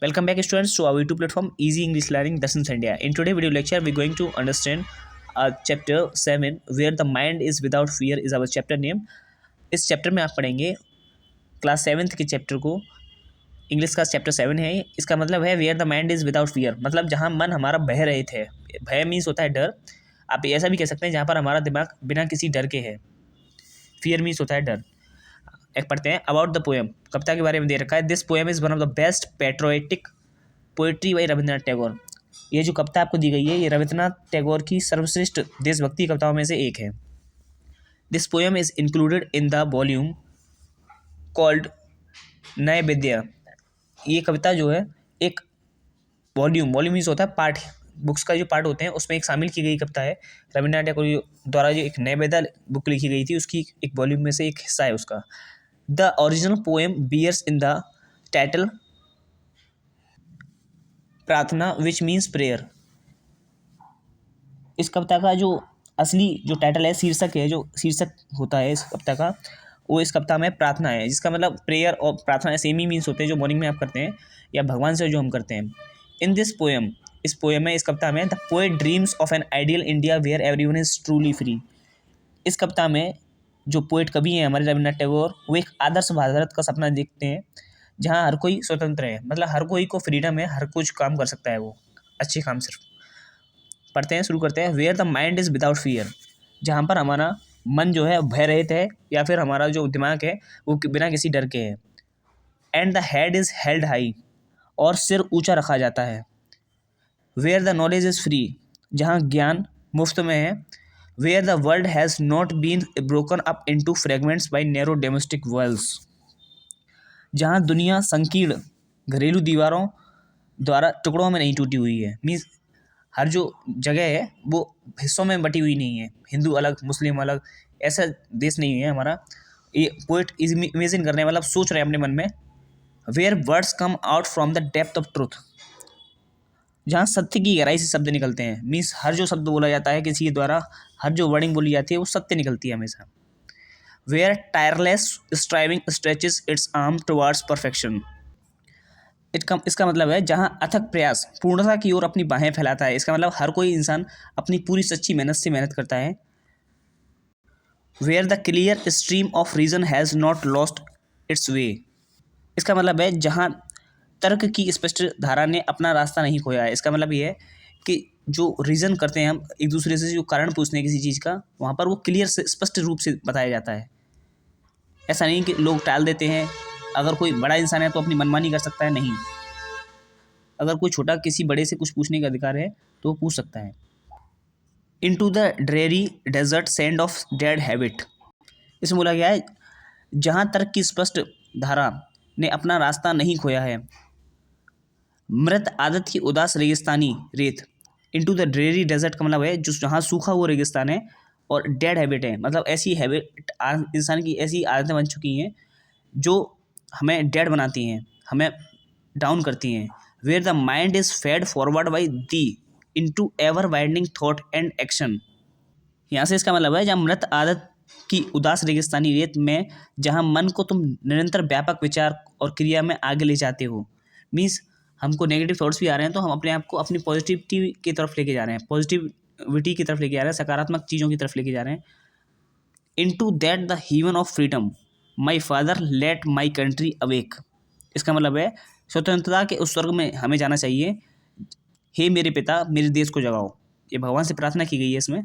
Welcome back students to our YouTube platform Easy English Learning Lessons India. In today video lecture we're going to understand chapter 7 where the mind is without fear is our chapter name. इस chapter में आप पढ़ेंगे class 7th के chapter को। English का chapter 7 है। इसका मतलब है where the mind is without fear, मतलब जहाँ मन हमारा बह रहे थे। भय मीन्स होता है डर, आप ऐसा भी कह सकते हैं जहाँ पर हमारा दिमाग बिना किसी डर के है। फियर मीन्स होता है डर। एक पढ़ते हैं अबाउट द पोएम, कविता के बारे में दे रखा है। This poem is one of the best patriotic poetry by Rabindranath Tagore. ये जो कविता आपको दी गई है ये रविंद्रनाथ टैगोर की सर्वश्रेष्ठ देशभक्ति कविताओं में से एक है। This poem is included in the volume called नए विद्या। ये कविता जो है एक वॉल्यूम मीन्स होता है पार्ट, बुक्स का जो पार्ट होते हैं उसमें एक शामिल की गई कविता है। रविंद्रनाथ टैगोर द्वारा जो एक नए विद्या बुक लिखी गई थी उसकी एक वॉल्यूम में से एक हिस्सा है उसका। The original poem bears in the title Prarthana which means prayer. इस कविता का जो असली जो टाइटल है, शीर्षक है, जो शीर्षक होता है इस कविता का, वो इस कविता में प्रार्थना है, जिसका मतलब प्रेयर और प्रार्थना सेम ही मीन्स होते हैं, जो मॉर्निंग में आप करते हैं या भगवान से जो हम करते हैं। इन दिस पोएम, इस पोएम में, इस कविता में, the poet dreams of an ideal India where everyone is truly free. इस कविता में जो पोएट कवि हैं हमारे रविंद्रनाथ टैगोर, वो एक आदर्श भारत का सपना देखते हैं जहाँ हर कोई स्वतंत्र है, मतलब हर कोई को फ्रीडम है, हर कुछ काम कर सकता है, वो अच्छे काम सिर्फ। पढ़ते हैं, शुरू करते हैं। Where the mind is without fear, जहाँ पर हमारा मन जो है भय रहित है या फिर हमारा जो दिमाग है वो बिना किसी डर के है। And the head is held high, और सिर ऊंचा रखा जाता है। Where the knowledge is free, जहाँ ज्ञान मुफ्त में है। Where the world has not been broken up into fragments by narrow domestic walls, जहाँ दुनिया संकीर्ण घरेलू दीवारों द्वारा टुकड़ों में नहीं टूटी हुई है। मीन्स हर जो जगह है वो हिस्सों में बटी हुई नहीं है, हिंदू अलग मुस्लिम अलग, ऐसा देश नहीं है हमारा। ये पोइट इमेजिन कर रहे हैं, मतलब सोच रहे हैं अपने मन में। Where words come out from the depth of truth, जहाँ सत्य की गहराई से शब्द निकलते हैं। मीन्स हर जो शब्द बोला जाता है किसी के द्वारा, हर जो वर्डिंग बोली जाती है वो सत्य निकलती है हमेशा। Where tireless striving stretches its arm towards perfection. इसका मतलब है जहाँ अथक प्रयास पूर्णता की ओर अपनी बाहें फैलाता है। इसका मतलब हर कोई इंसान अपनी पूरी सच्ची मेहनत से मेहनत करता है। Where the clear stream of reason has not lost its way. इसका मतलब है जहाँ तर्क की स्पष्ट धारा ने अपना रास्ता नहीं खोया है। इसका मतलब ये है कि जो रीज़न करते हैं हम एक दूसरे से, जो कारण पूछते हैं किसी चीज़ का, वहाँ पर वो क्लियर से स्पष्ट रूप से बताया जाता है। ऐसा नहीं कि लोग टाल देते हैं। अगर कोई बड़ा इंसान है तो अपनी मनमानी कर सकता है, नहीं। अगर कोई छोटा किसी बड़े से कुछ पूछने का अधिकार है तो वो पूछ सकता है। Into the dreary desert sand of dead habit, इसमें बोला गया है जहाँ तर्क की स्पष्ट धारा ने अपना रास्ता नहीं खोया है। मृत आदत की उदास रेगिस्तानी रेत। इनटू द ड्रेरी डेजर्ट का मतलब है जो जहाँ सूखा हुआ रेगिस्तान है, और डेड हैबिट है मतलब ऐसी हैबिट, इंसान की ऐसी आदतें बन चुकी हैं जो हमें डेड बनाती हैं, हमें डाउन करती हैं। Where the mind is led forward by thee into ever widening thought and action. यहाँ से इसका मतलब है जहाँ मृत आदत की उदास रेगिस्तानी रेत में, जहाँ मन को तुम निरंतर व्यापक विचार और क्रिया में आगे ले जाते हो। मीन्स हमको नेगेटिव थॉट्स भी आ रहे हैं तो हम अपने आप को अपनी पॉजिटिविटी की तरफ लेके जा रहे हैं, पॉजिटिविटी की तरफ लेके जा रहे हैं, सकारात्मक चीज़ों की तरफ लेके जा रहे हैं। Into that the haven of freedom my father let my country awake. इसका मतलब है स्वतंत्रता के उस स्वर्ग में हमें जाना चाहिए। हे मेरे पिता, मेरे देश को जगाओ। ये भगवान से प्रार्थना की गई है इसमें।